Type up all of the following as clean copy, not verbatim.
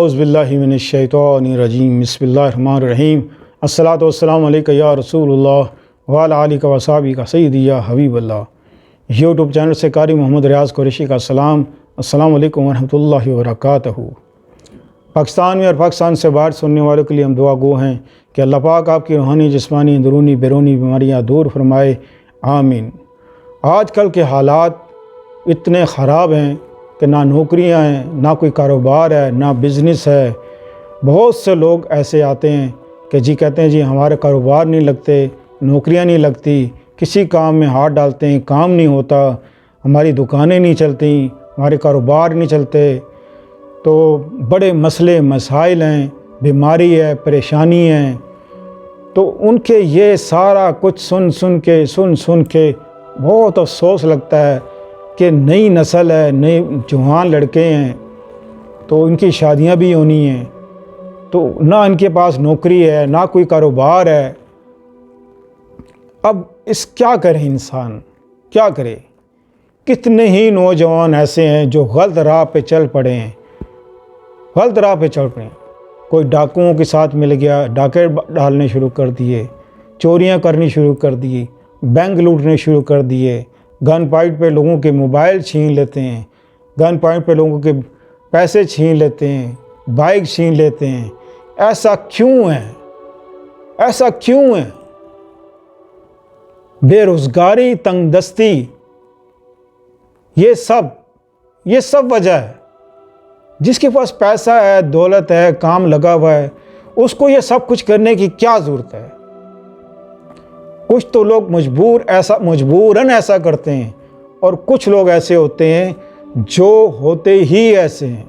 اعوذ باللہ من الشیطان الرجیم بسم اللہ الرحمن الرحیم الصلاۃ والسلام علیکہ یا رسول اللہ وعلی آلہ و صحبہ سیدی یا حبیب اللہ۔ یوٹیوب چینل سے قاری محمد ریاض قریشی کا سلام، السلام علیکم ورحمۃ اللہ وبرکاتہ۔ پاکستان میں اور پاکستان سے باہر سننے والوں کے لیے ہم دعا گو ہیں کہ اللہ پاک آپ کی روحانی، جسمانی، اندرونی، بیرونی بیماریاں دور فرمائے، آمین۔ آج کل کے حالات اتنے خراب ہیں کہ نہ نوکریاں ہیں، نہ کوئی کاروبار ہے، نہ بزنس ہے۔ بہت سے لوگ ایسے آتے ہیں کہ کہتے ہیں جی ہمارے کاروبار نہیں لگتے، نوکریاں نہیں لگتی، کسی کام میں ہاتھ ڈالتے ہیں کام نہیں ہوتا، ہماری دکانیں نہیں چلتی، ہمارے کاروبار نہیں چلتے۔ تو بڑے مسئلے مسائل ہیں، بیماری ہے، پریشانی ہے۔ تو ان کے یہ سارا کچھ سن کے بہت افسوس لگتا ہے کہ نئی نسل ہے، نئے جوان لڑکے ہیں، تو ان کی شادیاں بھی ہونی ہیں، تو نہ ان کے پاس نوکری ہے، نہ کوئی کاروبار ہے۔ اب کیا کرے انسان، کیا کرے؟ کتنے ہی نوجوان ایسے ہیں جو غلط راہ پہ چل پڑے ہیں، کوئی ڈاکوؤں کے ساتھ مل گیا، ڈاکے ڈالنے شروع کر دیے، چوریاں کرنی شروع کر دی، بینک لوٹنے شروع کر دیے، گن پوائنٹ پہ لوگوں کے موبائل چھین لیتے ہیں، گن پوائنٹ پہ لوگوں کے پیسے چھین لیتے ہیں، بائک چھین لیتے ہیں۔ ایسا کیوں ہے؟ بے روزگاری، تنگ دستی، یہ سب وجہ ہے۔ جس کے پاس پیسہ ہے، دولت ہے، کام لگا ہوا ہے، اس کو یہ سب کچھ کرنے کی کیا ضرورت ہے؟ کچھ تو لوگ مجبوراً ایسا کرتے ہیں، اور کچھ لوگ ایسے ہوتے ہیں جو ہوتے ہی ایسے ہیں۔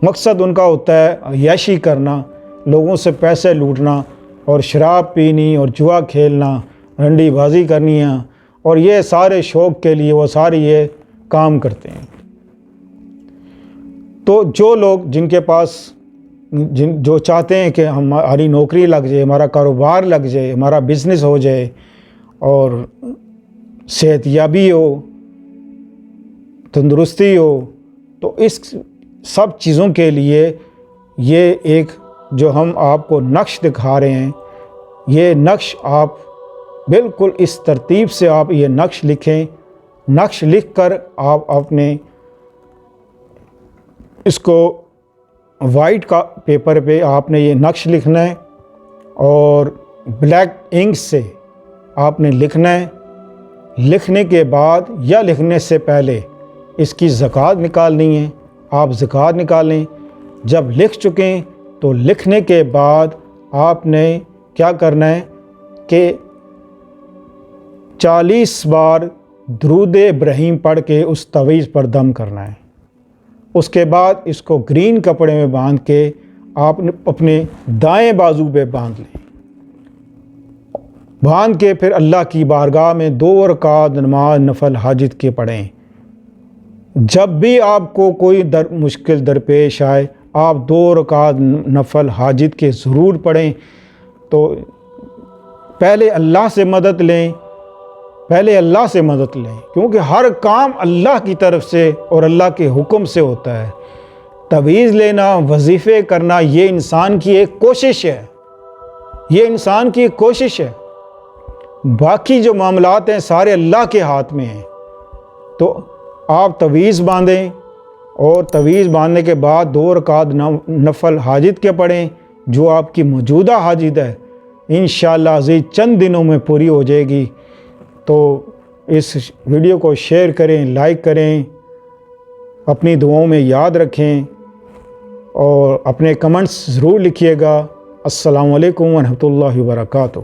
مقصد ان کا ہوتا ہے عیاشی کرنا، لوگوں سے پیسے لوٹنا، اور شراب پینی، اور جوا کھیلنا، رنڈی بازی کرنی ہے، اور یہ سارے شوق کے لیے وہ سارے یہ کام کرتے ہیں۔ تو جو لوگ جن کے پاس جو چاہتے ہیں کہ ہماری نوکری لگ جائے، ہمارا کاروبار لگ جائے، ہمارا بزنس ہو جائے، اور صحت یابی ہو، تندرستی ہو، تو اس سب چیزوں کے لیے یہ ایک جو ہم آپ کو نقش دکھا رہے ہیں، یہ نقش آپ بالکل اس ترتیب سے آپ یہ نقش لکھیں۔ نقش لکھ کر آپ اپنے اس کو وائٹ کا پیپر پہ آپ نے یہ نقش لکھنا ہے، اور بلیک انک سے آپ نے لکھنا ہے۔ لکھنے کے بعد یا لکھنے سے پہلے اس کی زکوٰۃ نکالنی ہے، آپ زکوٰۃ نکالیں۔ جب لکھ چکیں تو لکھنے کے بعد آپ نے کیا کرنا ہے کہ 40 بار درود ابراہیم پڑھ کے اس تعویذ پر دم کرنا ہے۔ اس کے بعد اس کو گرین کپڑے میں باندھ کے آپ اپنے دائیں بازو پہ باندھ لیں، باندھ کے پھر اللہ کی بارگاہ میں 2 رکعت نماز نفل حاجت کے پڑھیں۔ جب بھی آپ کو کوئی مشکل درپیش آئے، آپ 2 رکعت نفل حاجت کے ضرور پڑھیں۔ تو پہلے اللہ سے مدد لیں، کیونکہ ہر کام اللہ کی طرف سے اور اللہ کے حکم سے ہوتا ہے۔ تعویذ لینا، وظیفے کرنا، یہ انسان کی ایک کوشش ہے، باقی جو معاملات ہیں سارے اللہ کے ہاتھ میں ہیں۔ تو آپ تعویذ باندھیں، اور تعویذ باندھنے کے بعد 2 رکعت نفل حاجت کے پڑھیں، جو آپ کی موجودہ حاجت ہے انشاءاللہ عزیز چند دنوں میں پوری ہو جائے گی۔ تو اس ویڈیو کو شیئر کریں، لائک کریں، اپنی دعاؤں میں یاد رکھیں، اور اپنے کمنٹس ضرور لکھیے گا۔ السلام علیکم ورحمۃ اللہ وبرکاتہ۔